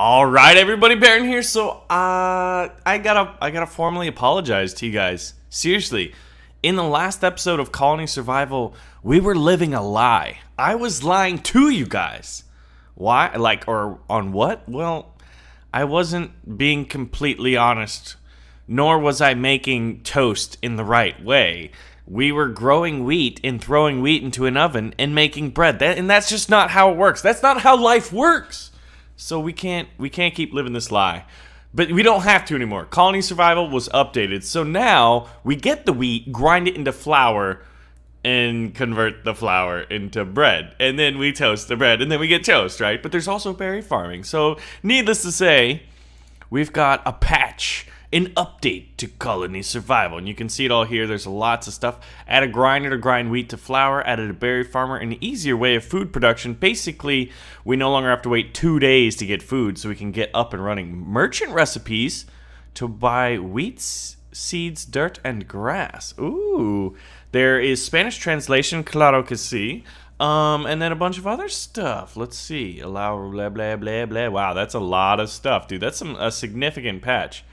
All right, everybody, Baron here. So, I gotta formally apologize to you guys. Seriously, in the last episode of Colony Survival, we were living a lie. I was lying to you guys. Why? Or on what? Well, I wasn't being completely honest, nor was I making toast in the right way. We were growing wheat and throwing wheat into an oven and making bread. And that's just not how it works. That's not how life works. So we can't keep living this lie. But we don't have to anymore. Colony Survival was updated. So now we get the wheat, grind it into flour, and convert the flour into bread. And then we toast the bread, and then we get toast, right? But there's also berry farming. So needless to say, we've got a patch, an update to Colony Survival. And you can see it all here. There's lots of stuff. Add a grinder to grind wheat to flour. Added a berry farmer, an easier way of food production. Basically, we no longer have to wait 2 days to get food, so we can get up and running. Merchant recipes to buy wheat, seeds, dirt, and grass. Ooh. There is Spanish translation, claro que sí. And then a bunch of other stuff. Let's see. Allow blah, blah, blah, blah. Wow, that's a lot of stuff, dude. That's a significant patch.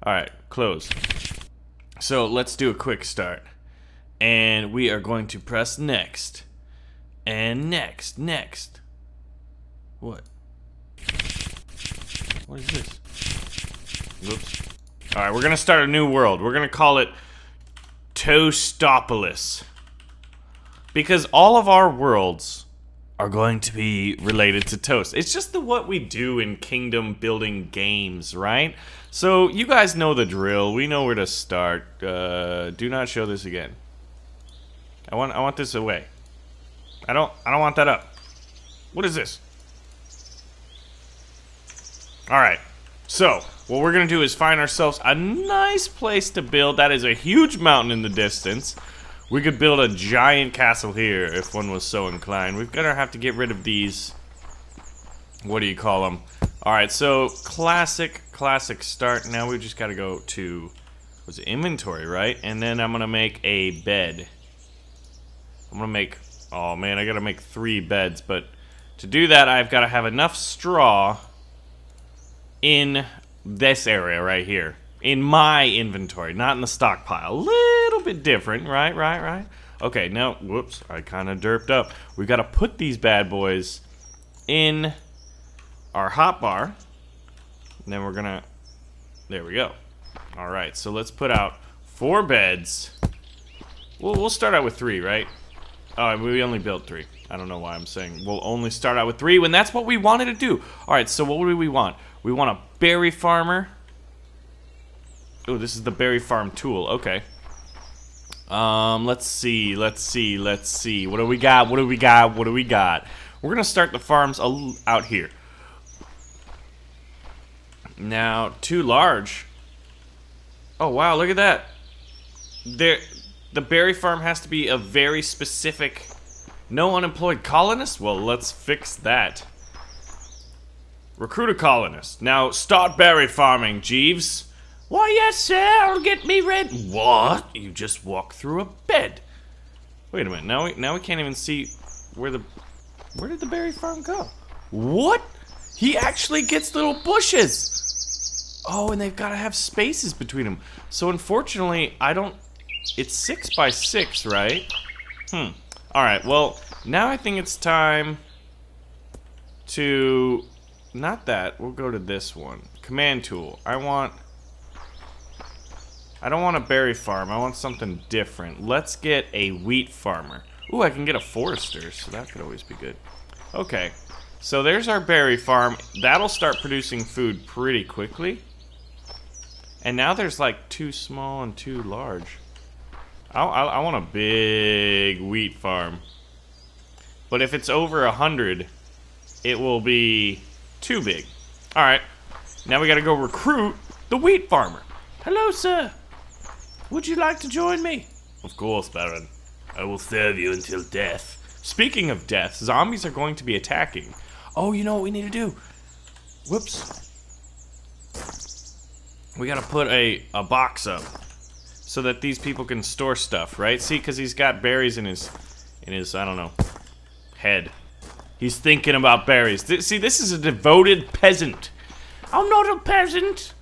All right, close. So let's do a quick start. And we are going to press next. And next. What? What is this? Whoops. All right, we're going to start a new world. We're going to call it Toastopolis. Because all of our worlds are going to be related to toast. It's just what we do in kingdom building games, right? So you guys know the drill. We know where to start. Do not show this again. I want this away. I don't want that up. What is this? All right. So what we're gonna do is find ourselves a nice place to build. That is a huge mountain in the distance. We could build a giant castle here if one was so inclined. We're gonna have to get rid of these. What do you call them? All right, so classic start. Now we just gotta go to, what's it, inventory, right? And then I'm gonna make a bed. Oh man, I gotta make 3 beds, but to do that, I've gotta have enough straw in this area right here. In my inventory, not in the stockpile. Little bit different, right? Okay, now, whoops, I kind of derped up. We gotta put these bad boys in our hotbar. And then we're gonna, there we go. All right, so let's put out 4 beds. We'll start out with 3, right? Oh, we only built 3. I don't know why I'm saying we'll only start out with 3 when that's what we wanted to do. All right, so what do we want? We want a berry farmer. Oh, this is the berry farm tool. Okay. Let's see. What do we got? We're gonna start the farms out here. Now, too large. Oh wow, look at that. The berry farm has to be a very specific. No unemployed colonists? Well, let's fix that. Recruit a colonist. Now, start berry farming, Jeeves. Why, yes, sir, I'll get me ready. What? You just walked through a bed. Wait a minute, now we can't even see where did the berry farm go? What? He actually gets little bushes. Oh, and they've got to have spaces between them. So, unfortunately, it's 6 by 6, right? Alright, well, now I think it's time to, not that, we'll go to this one. Command tool. I don't want a berry farm. I want something different. Let's get a wheat farmer. Ooh, I can get a forester, so that could always be good. Okay, so there's our berry farm. That'll start producing food pretty quickly. And now there's like 2 small and 2 large. I want a big wheat farm. But if it's over 100, it will be too big. All right, now we gotta go recruit the wheat farmer. Hello, sir. Would you like to join me? Of course, Baron. I will serve you until death. Speaking of death, zombies are going to be attacking. Oh, you know what we need to do? Whoops. We gotta put a box up so that these people can store stuff, right? See, because he's got berries in his, I don't know, head. He's thinking about berries. See, this is a devoted peasant. I'm not a peasant.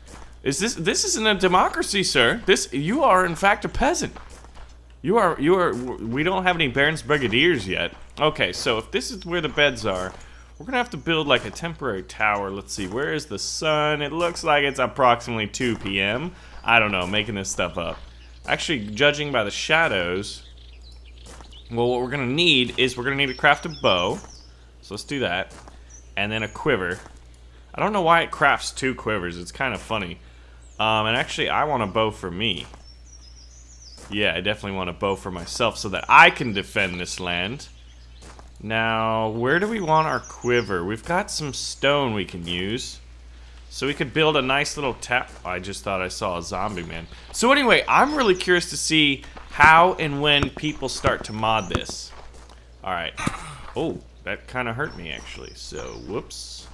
This isn't a democracy, sir. You are in fact a peasant. You are, we don't have any Baron's Brigadiers yet. Okay, so if this is where the beds are, we're gonna have to build like a temporary tower. Let's see, where is the sun? It looks like it's approximately 2 p.m. I don't know, making this stuff up. Actually, judging by the shadows, well, what we're gonna need is we're gonna need to craft a bow. So let's do that. And then a quiver. I don't know why it crafts 2 quivers, it's kind of funny. And actually, I want a bow for me. Yeah, I definitely want a bow for myself so that I can defend this land. Now, where do we want our quiver? We've got some stone we can use. So we could build a nice little tap. I just thought I saw a zombie, man. So anyway, I'm really curious to see how and when people start to mod this. Alright. Oh, that kind of hurt me, actually. So, whoops.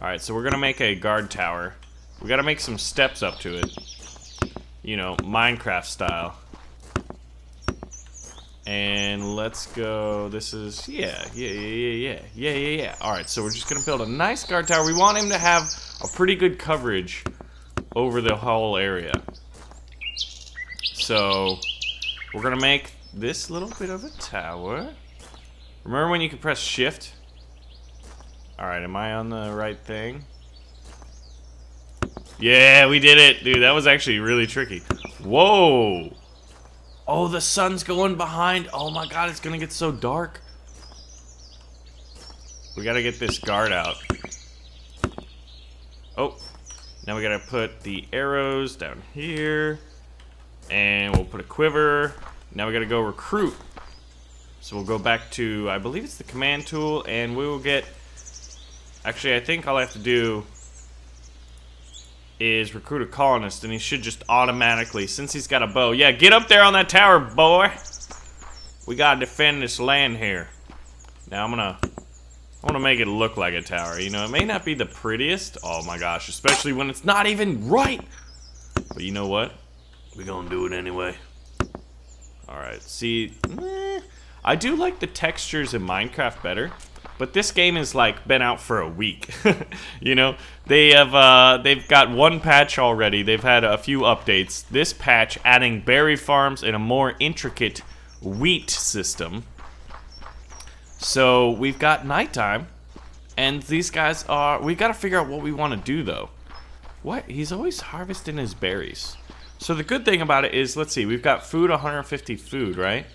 Alright, so we're going to make a guard tower. We got to make some steps up to it. You know, Minecraft style. And let's go, this is, yeah. Alright, so we're just gonna build a nice guard tower. We want him to have a pretty good coverage over the whole area. So, we're gonna make this little bit of a tower. Remember when you could press shift? Alright, am I on the right thing? Yeah, we did it! Dude, that was actually really tricky. Whoa! Oh, the sun's going behind. Oh my god, it's gonna get so dark. We gotta get this guard out. Oh, now we gotta put the arrows down here. And we'll put a quiver. Now we gotta go recruit. So we'll go back to, I believe it's the command tool, and we will get... Actually, I think all I have to do is recruit a colonist, and he should just automatically, since he's got a bow. Yeah, get up there on that tower, boy. We gotta defend this land here. Now I wanna make it look like a tower. You know, it may not be the prettiest. Oh my gosh, especially when it's not even right. But you know what? We're gonna do it anyway. Alright, see, I do like the textures in Minecraft better. But this game has like been out for a week. You know, they've got 1 patch already. They've had a few updates. This patch adding berry farms and a more intricate wheat system. So we've got nighttime, and these guys are. We got to figure out what we want to do though. What? He's always harvesting his berries. So the good thing about it is, let's see, we've got food, 150 food, right?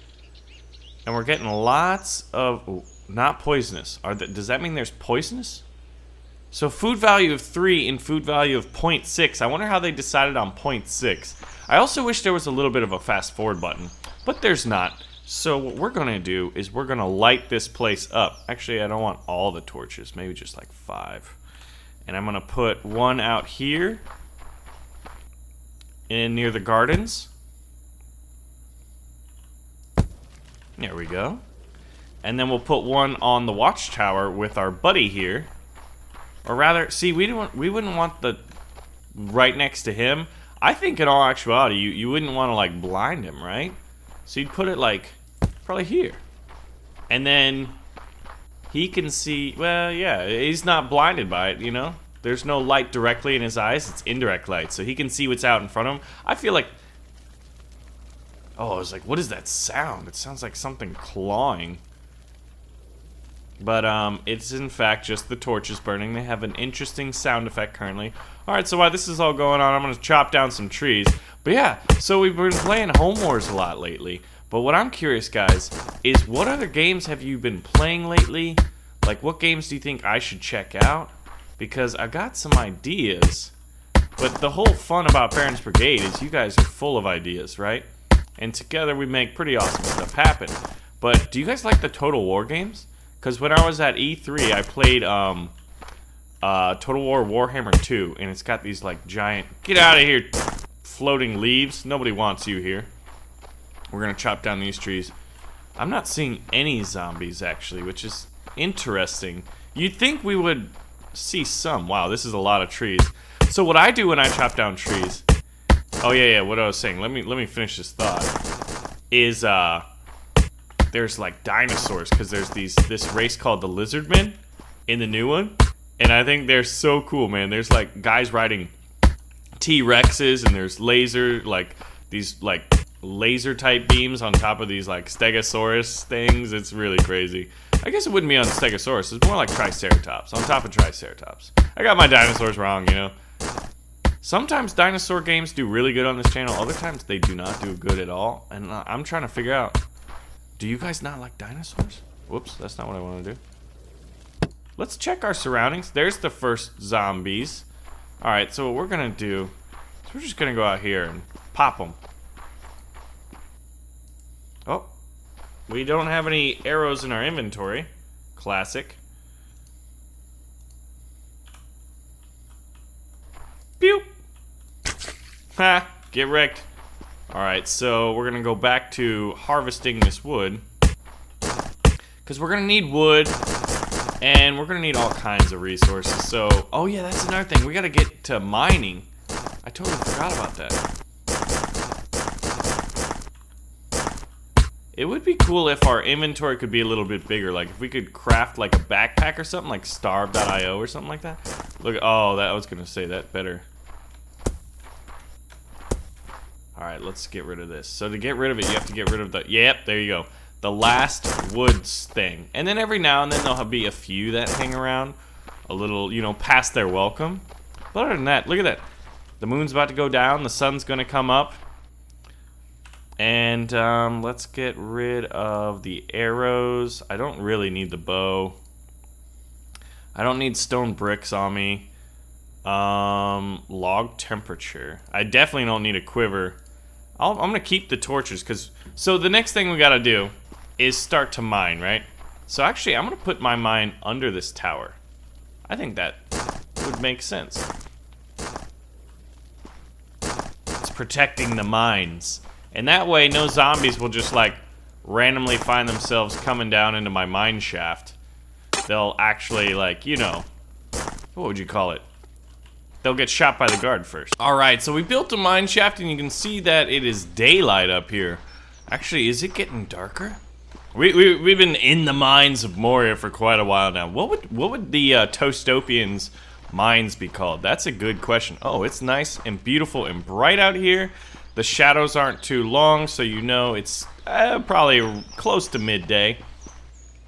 And we're getting lots of. Ooh, not poisonous. Does that mean there's poisonous? So food value of 3 and food value of 0.6. I wonder how they decided on 0.6. I also wish there was a little bit of a fast forward button, but there's not. So what we're gonna do is we're gonna light this place up. Actually, I don't want all the torches, maybe just like 5. And I'm gonna put 1 out here in near the gardens. There we go. And then we'll put 1 on the watchtower with our buddy here. Or rather, see, we wouldn't want the right next to him. I think in all actuality, you wouldn't want to like blind him, right? So you'd put it like probably here. And then he can see, well, yeah, he's not blinded by it, you know? There's no light directly in his eyes, it's indirect light. So he can see what's out in front of him. I feel like, oh, I was like, what is that sound? It sounds like something clawing. But it's in fact just the torches burning. They have an interesting sound effect currently. Alright, so while this is all going on, I'm going to chop down some trees. But yeah, so we've been playing Home Wars a lot lately. But what I'm curious, guys, is what other games have you been playing lately? Like, what games do you think I should check out? Because I've got some ideas. But the whole fun about Baron's Brigade is you guys are full of ideas, right? And together we make pretty awesome stuff happen. But do you guys like the Total War games? Because when I was at E3, I played Total War Warhammer 2, and it's got these like giant, get out of here, floating leaves. Nobody wants you here. We're gonna chop down these trees. I'm not seeing any zombies actually, which is interesting. You'd think we would see some. Wow, this is a lot of trees. So what I do when I chop down trees, oh yeah, what I was saying, let me finish this thought, is there's like dinosaurs, because there's this race called the Lizardmen in the new one, And I think they're so cool, man. There's like guys riding T-Rexes, and there's these laser type beams on top of these like Stegosaurus things. It's really crazy. I guess it wouldn't be on Stegosaurus. It's more like Triceratops, on top of Triceratops. I got my dinosaurs wrong, you know. Sometimes dinosaur games do really good on this channel. Other times they do not do good at all. And I'm trying to figure out, do you guys not like dinosaurs? Whoops, that's not what I want to do. Let's check our surroundings. There's the first zombies. Alright, so what we're going to do is we're just going to go out here and pop them. Oh, we don't have any arrows in our inventory. Classic. Pew! Ha! Get wrecked. Alright, so we're gonna go back to harvesting this wood. Because we're gonna need wood, and we're gonna need all kinds of resources. So, oh yeah, that's another thing. We gotta get to mining. I totally forgot about that. It would be cool if our inventory could be a little bit bigger. Like if we could craft like a backpack or something, like starve.io or something like that. Look, oh, I was gonna say that better. Alright, let's get rid of this. So to get rid of it, you have to get rid of the, yep, there you go. The last woods thing. And then every now and then there'll be a few that hang around. A little, you know, past their welcome. But other than that, look at that. The moon's about to go down, the sun's gonna come up. And let's get rid of the arrows. I don't really need the bow. I don't need stone bricks on me. Log temperature. I definitely don't need a quiver. I'm gonna keep the torches, because so the next thing we gotta do is start to mine, right? So actually I'm gonna put my mine under this tower. I think that would make sense. It's protecting the mines. And that way, no zombies will just, like, randomly find themselves coming down into my mine shaft. They'll actually, like, you know, what would you call it? They'll get shot by the guard first. Alright, so we built a mine shaft, and you can see that it is daylight up here. Actually, is it getting darker? We've been in the mines of Moria for quite a while now. What would the Toastopians' mines be called? That's a good question. Oh, it's nice and beautiful and bright out here. The shadows aren't too long, so you know it's probably close to midday.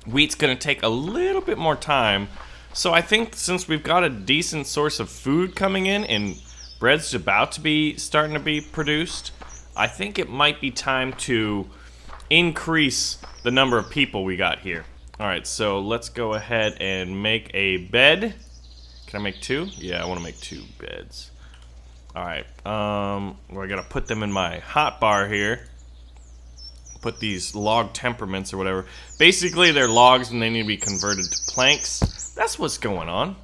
Wheat's gonna take a little bit more time. So I think since we've got a decent source of food coming in and bread's about to be starting to be produced, I think it might be time to increase the number of people we got here. Alright, so let's go ahead and make a bed. Can I make two? Yeah, I want to make 2 beds. Alright, well, I gotta put them in my hot bar here. Put these log temperaments or whatever. Basically, they're logs and they need to be converted to planks. That's what's going on.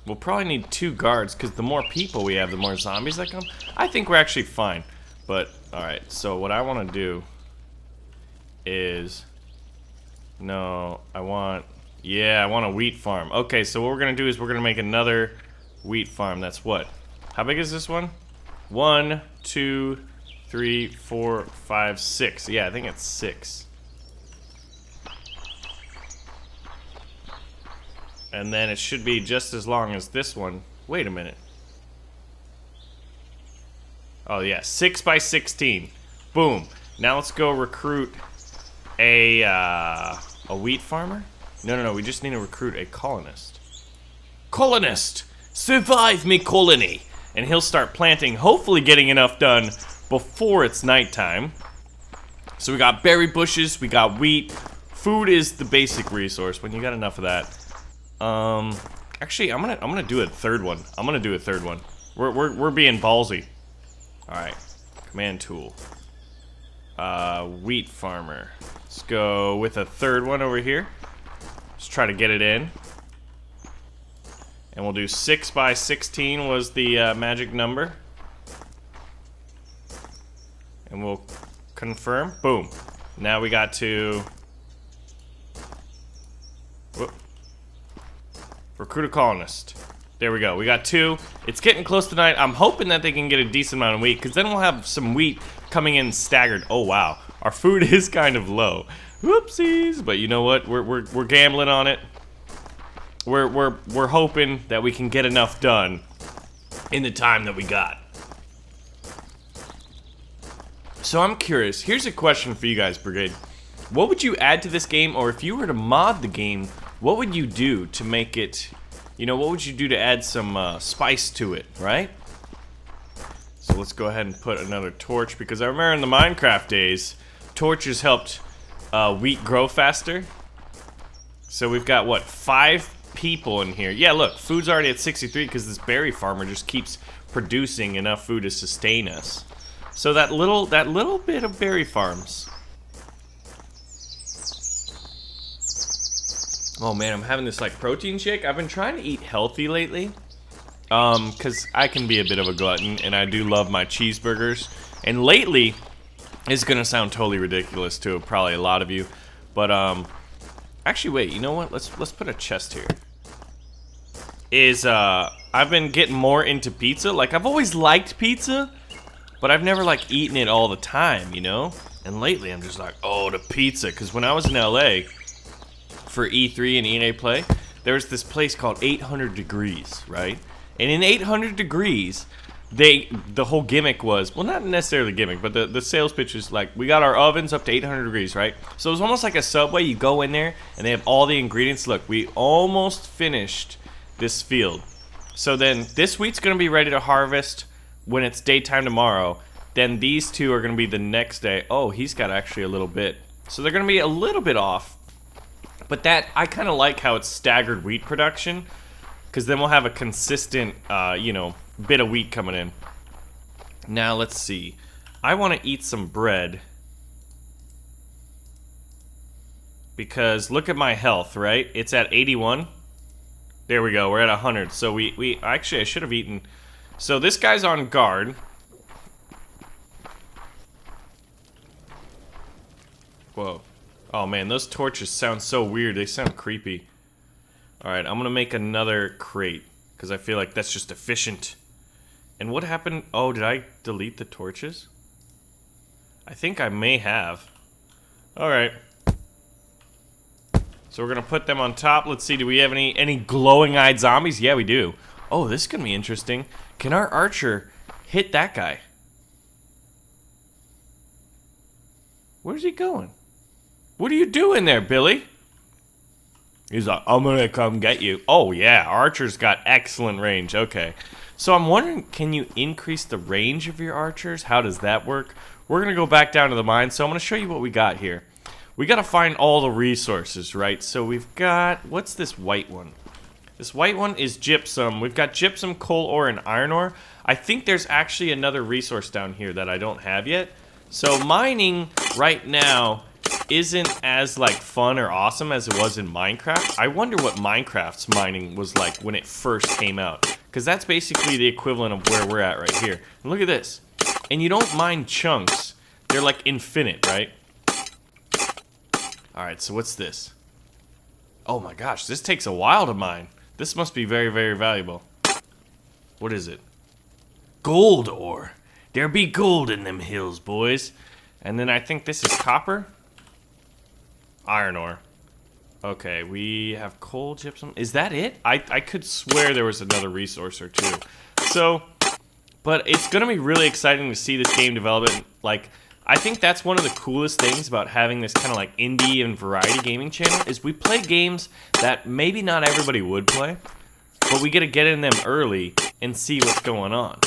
We'll probably need 2 guards, because the more people we have, the more zombies that come. I think we're actually fine. But, alright, so what I want to do is... No, I want a wheat farm. Okay, so what we're going to do is we're going to make another wheat farm. That's what? How big is this one? 1, 2, 3, 4, 5, 6. Yeah, I think it's 6. And then it should be just as long as this one. Wait a minute. Oh yeah, 6 by 16. Boom. Now let's go recruit a wheat farmer? No, we just need to recruit a colonist. Colonist! Survive me colony! And he'll start planting, hopefully getting enough done before it's nighttime. So we got berry bushes, we got wheat. Food is the basic resource when you got enough of that. Actually, I'm gonna do a third one. We're being ballsy. Alright. Command tool. Wheat farmer. Let's go with a third one over here. Let's try to get it in. And we'll do 6 by 16 was the magic number. And we'll confirm. Boom. Now we got to... Whoop. Recruit a colonist. There we go. We got 2. It's getting close to night. I'm hoping that they can get a decent amount of wheat, because then we'll have some wheat coming in staggered. Oh, wow. Our food is kind of low. Whoopsies. But you know what? We're gambling on it. we're hoping that we can get enough done in the time that we got. So I'm curious. Here's a question for you guys, Brigade. What would you add to this game, or if you were to mod the game, what would you do to make it, you know, what would you do to add some spice to it, right? So let's go ahead and put another torch, because I remember in the Minecraft days, torches helped wheat grow faster. So we've got, what, 5 people in here. Yeah, look, food's already at 63 because this berry farmer just keeps producing enough food to sustain us. So that little bit of berry farms. Oh man, I'm having this like protein shake. I've been trying to eat healthy lately. Cause I can be a bit of a glutton and I do love my cheeseburgers. And lately, it's gonna sound totally ridiculous to probably a lot of you. But actually wait, you know what? Let's put a chest here. I've been getting more into pizza. Like I've always liked pizza, but I've never like eaten it all the time, you know? And lately I'm just like, oh, the pizza. Cause when I was in LA for E3 and EA Play, there was this place called 800 Degrees, right? And in 800 Degrees, the whole gimmick was, well, not necessarily gimmick, but the sales pitch is like, we got our ovens up to 800 degrees, right? So it was almost like a Subway. You go in there and they have all the ingredients. Look, we almost finished this field. So then this wheat's gonna be ready to harvest when it's daytime tomorrow. Then these two are gonna be the next day. Oh, he's got actually a little bit. So they're gonna be a little bit off. But that, I kind of like how it's staggered wheat production, because then we'll have a consistent, you know, bit of wheat coming in. Now, let's see. I want to eat some bread, because look at my health, right? It's at 81. There we go, we're at 100. So we actually, I should have eaten. So this guy's on guard. Whoa. Oh man, those torches sound so weird. They sound creepy. Alright, I'm gonna make another crate, because I feel like that's just efficient. And what happened? Oh, did I delete the torches? I think I may have. Alright. So we're gonna put them on top. Let's see, do we have any glowing-eyed zombies? Yeah, we do. Oh, this is gonna be interesting. Can our archer hit that guy? Where's he going? What are you doing there, Billy? He's like, I'm gonna come get you. Oh yeah, archer's got excellent range. Okay. So I'm wondering, can you increase the range of your archers? How does that work? We're gonna go back down to the mine, so I'm gonna show you what we got here. We gotta find all the resources, right? So we've got, what's this white one? This white one is gypsum. We've got gypsum, coal ore, and iron ore. I think there's actually another resource down here that I don't have yet. So mining right now isn't as like fun or awesome as it was in Minecraft. I wonder what Minecraft's mining was like when it first came out, because that's basically the equivalent of where we're at right here. And look at this. And you don't mine chunks. They're like infinite, right? Alright, so what's this? Oh my gosh, this takes a while to mine. This must be very, very valuable. What is it? Gold ore. There be gold in them hills, boys. And then I think this is copper. Iron ore. Okay, we have coal, gypsum. Is that it? I could swear there was another resource or two. So, but it's gonna be really exciting to see this game develop. And, like, I think that's one of the coolest things about having this kind of like indie and variety gaming channel is we play games that maybe not everybody would play, but we get to get in them early and see what's going on.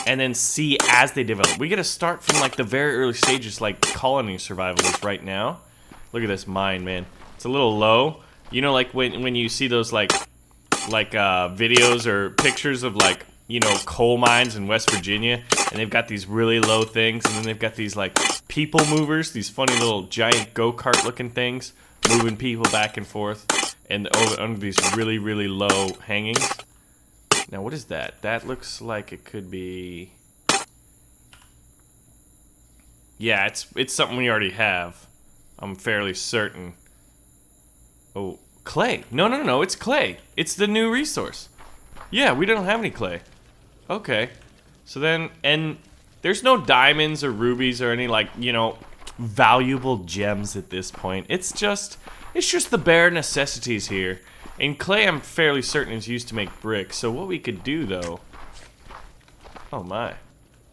And then see as they develop. We get to start from like the very early stages, like colony survival is right now. Look at this mine, man. It's a little low. You know, like when you see those like videos or pictures of like, you know, coal mines in West Virginia, and they've got these really low things, and then they've got these like people movers, these funny little giant go-kart looking things, moving people back and forth, and under these really, really low hangings. Now, what is that? That looks like it could be... Yeah, it's something we already have. I'm fairly certain. Oh, clay. No, it's clay. It's the new resource. Yeah, we don't have any clay. Okay. So then, and there's no diamonds or rubies or any, like, you know, valuable gems at this point. It's just the bare necessities here. And clay, I'm fairly certain, is used to make brick. So what we could do, though... Oh, my.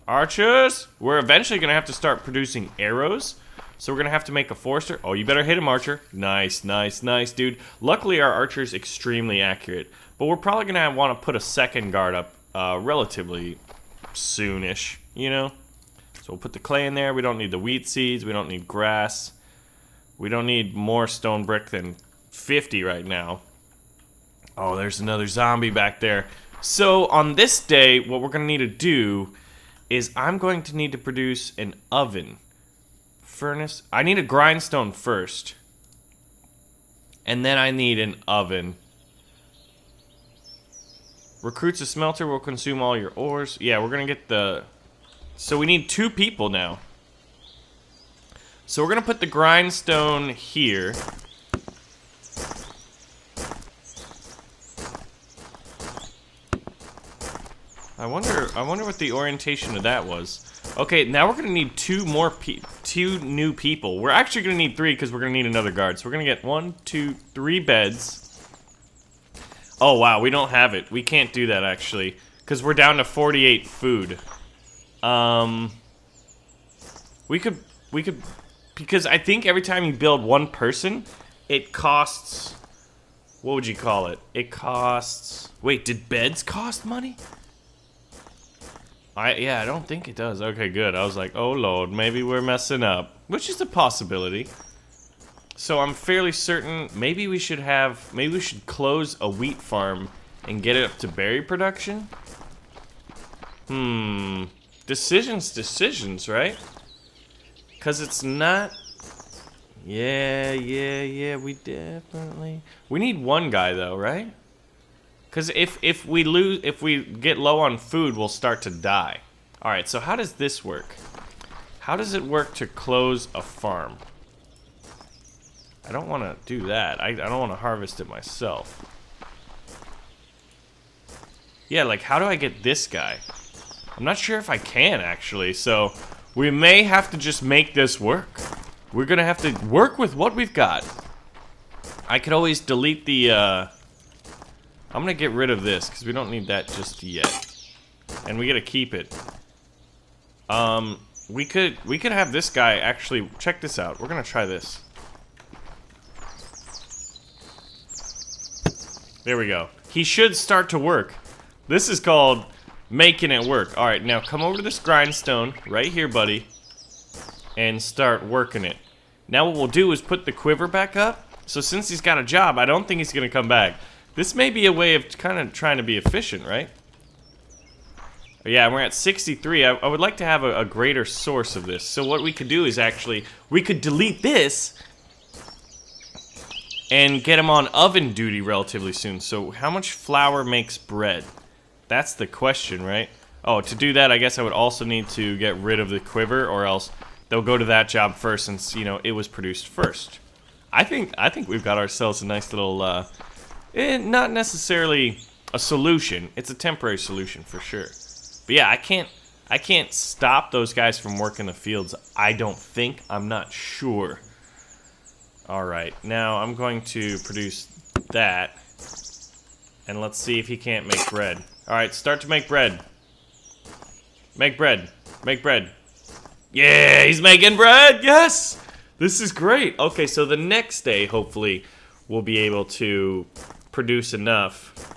Archers! We're eventually going to have to start producing arrows. So we're going to have to make a forester. Oh, you better hit him, Archer. Nice, nice, nice, dude. Luckily, our Archer's extremely accurate. But we're probably going to want to put a second guard up relatively soonish, you know? So we'll put the clay in there. We don't need the wheat seeds. We don't need grass. We don't need more stone brick than 50 right now. Oh, there's another zombie back there. So on this day, what we're going to need to do is I'm going to need to produce an oven. Furnace. I need a grindstone first. And then I need an oven. Recruits a smelter will consume all your ores. Yeah, we're going to get the... So we need 2 people now. So we're going to put the grindstone here. I wonder what the orientation of that was. Okay, now we're gonna need 2 new people. We're actually gonna need 3 because we're gonna need another guard. So we're gonna get 1, 2, 3 beds. Oh wow, we don't have it. We can't do that actually because we're down to 48 food. We could because I think every time you build 1 person, it costs. What would you call it? It costs. Wait, did beds cost money? Yeah, I don't think it does. Okay, good. I was like, oh lord, maybe we're messing up. Which is a possibility. So I'm fairly certain maybe we should close a wheat farm and get it up to berry production. Decisions, right? Because it's not... Yeah, we definitely... We need 1 guy though, right? Because if we get low on food, we'll start to die. All right, so how does this work? How does it work to close a farm? I don't want to do that. I don't want to harvest it myself. Yeah, like how do I get this guy? I'm not sure if I can actually. So we may have to just make this work. We're gonna have to work with what we've got. I could always delete the. I'm gonna get rid of this because we don't need that just yet, and we gotta keep it. We could have this guy actually check this out. We're gonna try this. There we go. He should start to work. This is called making it work. All right, now come over to this grindstone right here, buddy, and start working it. Now what we'll do is put the quiver back up. So since he's got a job, I don't think he's gonna come back. This may be a way of kind of trying to be efficient, right? Yeah, we're at 63. I would like to have a greater source of this. So what we could do is actually, we could delete this and get him on oven duty relatively soon. So how much flour makes bread? That's the question, right? Oh, to do that, I guess I would also need to get rid of the quiver, or else they'll go to that job first since, you know, it was produced first. I think we've got ourselves a nice little... not necessarily a solution. It's a temporary solution for sure. But yeah, I can't stop those guys from working the fields. I don't think. I'm not sure. All right, now I'm going to produce that, and let's see if he can't make bread. All right, start to make bread. Make bread. Make bread. Yeah, he's making bread. Yes, this is great. Okay, so the next day, hopefully, we'll be able to produce enough.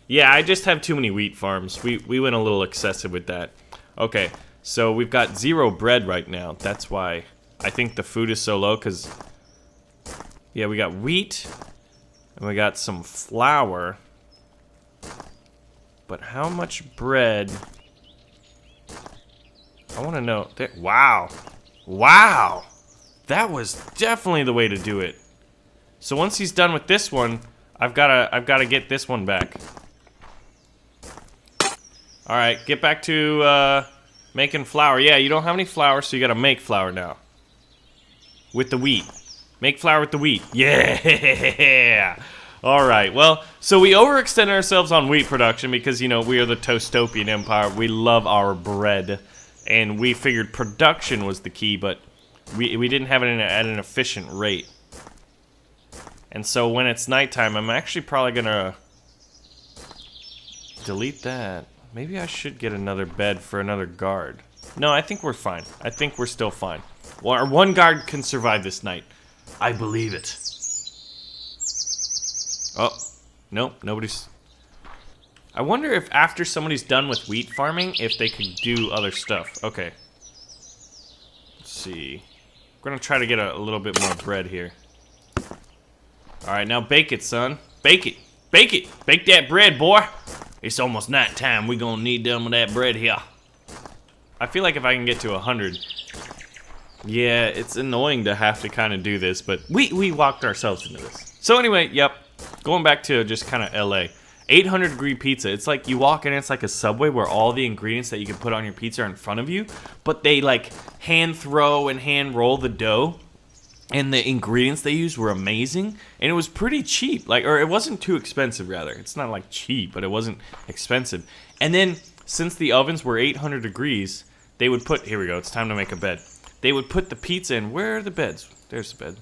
Yeah, I just have too many wheat farms. We went a little excessive with that. Okay, so we've got 0 bread right now. That's why I think the food is so low, because yeah, we got wheat and we got some flour. But how much bread? I want to know. Wow. Wow. That was definitely the way to do it. So once he's done with this one, I've gotta get this one back. All right, get back to making flour. Yeah, you don't have any flour, so you gotta make flour now. With the wheat. Make flour with the wheat. Yeah. All right. Well, so we overextended ourselves on wheat production because, you know, we are the Toastopian Empire. We love our bread, and we figured production was the key, but we didn't have it at an efficient rate. And so when it's nighttime, I'm actually probably gonna delete that. Maybe I should get another bed for another guard. No, I think we're fine. I think we're still fine. Well, our one guard can survive this night. I believe it. Oh, nope, nobody's... I wonder if after somebody's done with wheat farming, if they could do other stuff. Okay. Let's see. We're gonna try to get a little bit more bread here. Alright, now bake it, son. Bake it. Bake it. Bake that bread, boy. It's almost night time. We gonna need some of that bread here. I feel like if I can get to 100... Yeah, it's annoying to have to kind of do this, but we walked ourselves into this. So anyway, yep. Going back to just kind of LA. 800 degree pizza. It's like you walk in, it's like a Subway where all the ingredients that you can put on your pizza are in front of you, but they like hand throw and hand roll the dough. And the ingredients they used were amazing, and it was pretty cheap. Like, or it wasn't too expensive, rather. It's not like cheap, but it wasn't expensive. And then, since the ovens were 800 degrees, they would put, here we go, it's time to make a bed. They would put the pizza in, where are the beds? There's the bed.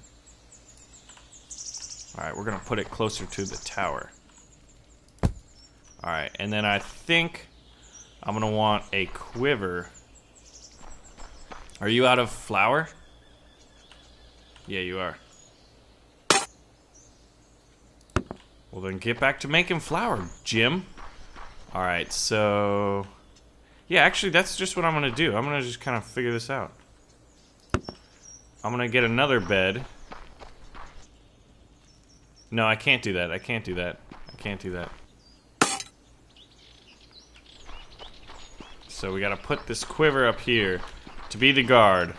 Alright, we're gonna put it closer to the tower. Alright, and then I think I'm gonna want a quiver. Are you out of flour? Yeah, you are. Well, then get back to making flour, Jim. Alright, so... Yeah, actually, that's just what I'm gonna do. I'm gonna just kind of figure this out. I'm gonna get another bed. No, I can't do that. I can't do that. I can't do that. So we gotta put this quiver up here to be the guard.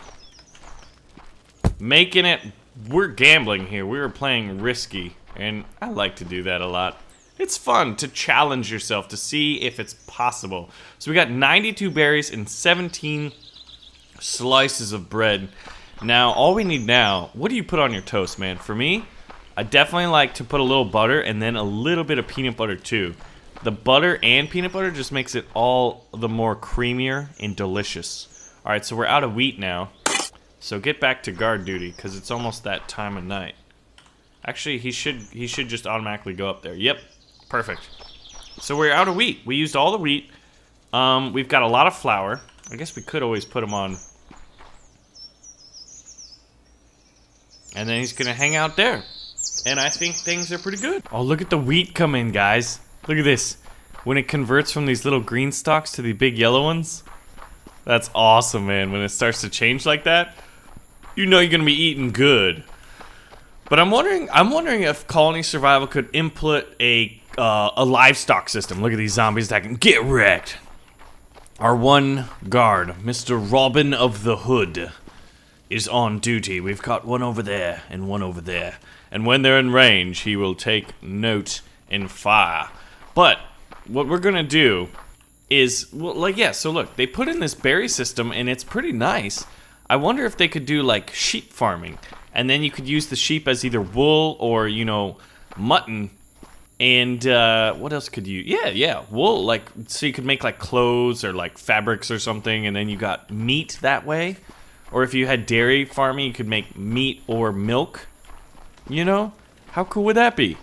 Making it, we're gambling here. We were playing risky, and I like to do that a lot. It's fun to challenge yourself to see if it's possible. So we got 92 berries and 17 slices of bread. Now, all we need now, what do you put on your toast, man? For me, I definitely like to put a little butter and then a little bit of peanut butter too. The butter and peanut butter just makes it all the more creamier and delicious. All right, so we're out of wheat now. So get back to guard duty, because it's almost that time of night. Actually, he should just automatically go up there. Yep, perfect. So we're out of wheat. We used all the wheat. We've got a lot of flour. I guess we could always put them on. And then he's going to hang out there. And I think things are pretty good. Oh, look at the wheat come in, guys. Look at this. When it converts from these little green stalks to the big yellow ones. That's awesome, man. When it starts to change like that, you know you're gonna be eating good. But I'm wondering if Colony Survival could input a livestock system. Look at these zombies attacking. Get wrecked. Our one guard, Mr. Robin of the Hood, is on duty. We've got one over there and one over there. And when they're in range, he will take note and fire. But what we're gonna do is, well, like, yeah, so look, they put in this berry system and it's pretty nice. I wonder if they could do like sheep farming, and then you could use the sheep as either wool or, you know, mutton. And what else could you, yeah, wool, like, so you could make like clothes or like fabrics or something, and then you got meat that way. Or if you had dairy farming, you could make meat or milk. You know, how cool would that be?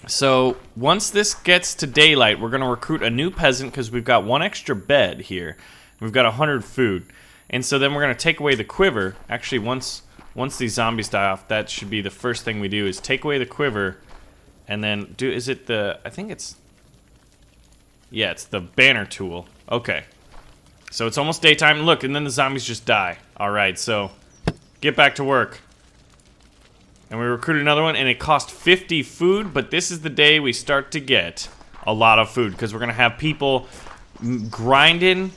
So once this gets to daylight, we're gonna recruit a new peasant because we've got one extra bed here. We've got 100 food, and so then we're gonna take away the quiver. Actually, once these zombies die off, that should be the first thing we do is take away the quiver, and then do. Is it the? I think it's. Yeah, it's the banner tool. Okay, so it's almost daytime. Look, and then the zombies just die. All right, so get back to work. And we recruited another one, and it cost 50 food, but this is the day we start to get a lot of food, because we're going to have people grinding,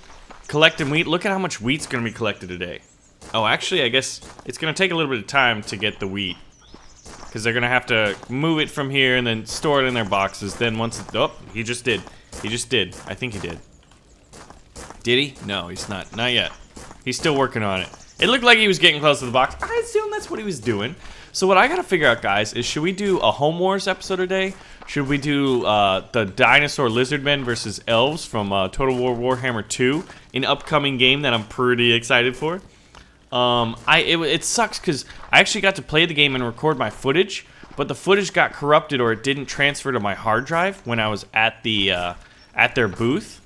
collecting wheat. Look at how much wheat's going to be collected today. Oh, actually, I guess it's going to take a little bit of time to get the wheat, because they're going to have to move it from here and then store it in their boxes. Then once it's... Oh, he just did. He just did. I think he did. Did he? No, he's not. Not yet. He's still working on it. It looked like he was getting close to the box. I assume that's what he was doing. So what I gotta figure out, guys, is should we do a Home Wars episode today? Should we do the Dinosaur Lizardmen versus Elves from Total War Warhammer 2, an upcoming game that I'm pretty excited for? It sucks because I actually got to play the game and record my footage, but the footage got corrupted or it didn't transfer to my hard drive when I was at their booth.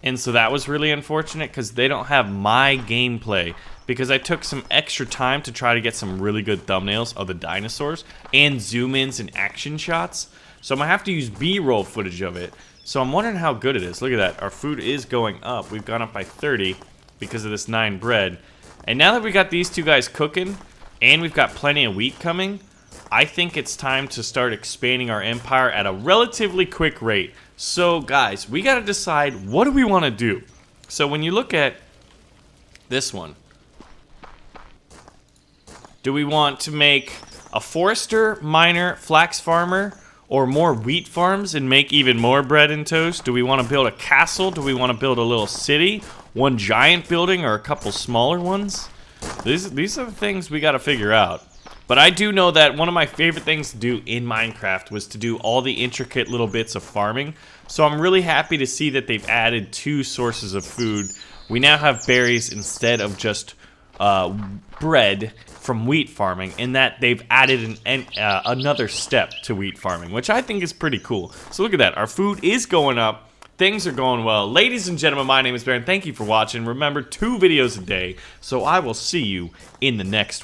And so that was really unfortunate because they don't have my gameplay, because I took some extra time to try to get some really good thumbnails of the dinosaurs and zoom-ins and action shots. So I'm going to have to use B-roll footage of it. So I'm wondering how good it is. Look at that. Our food is going up. We've gone up by 30 because of this 9 bread. And now that we got these two guys cooking and we've got plenty of wheat coming, I think it's time to start expanding our empire at a relatively quick rate. So guys, we got to decide, what do we want to do? So when you look at this one, do we want to make a forester, miner, flax farmer, or more wheat farms and make even more bread and toast? Do we want to build a castle? Do we want to build a little city? One giant building or a couple smaller ones? These are the things we got to figure out. But I do know that one of my favorite things to do in Minecraft was to do all the intricate little bits of farming. So I'm really happy to see that they've added 2 sources of food. We now have berries instead of just bread from wheat farming, and that they've added another step to wheat farming, which I think is pretty cool. So look at that. Our food is going up. Things are going well. Ladies and gentlemen, my name is Baron. Thank you for watching. Remember, 2 videos a day, so I will see you in the next one.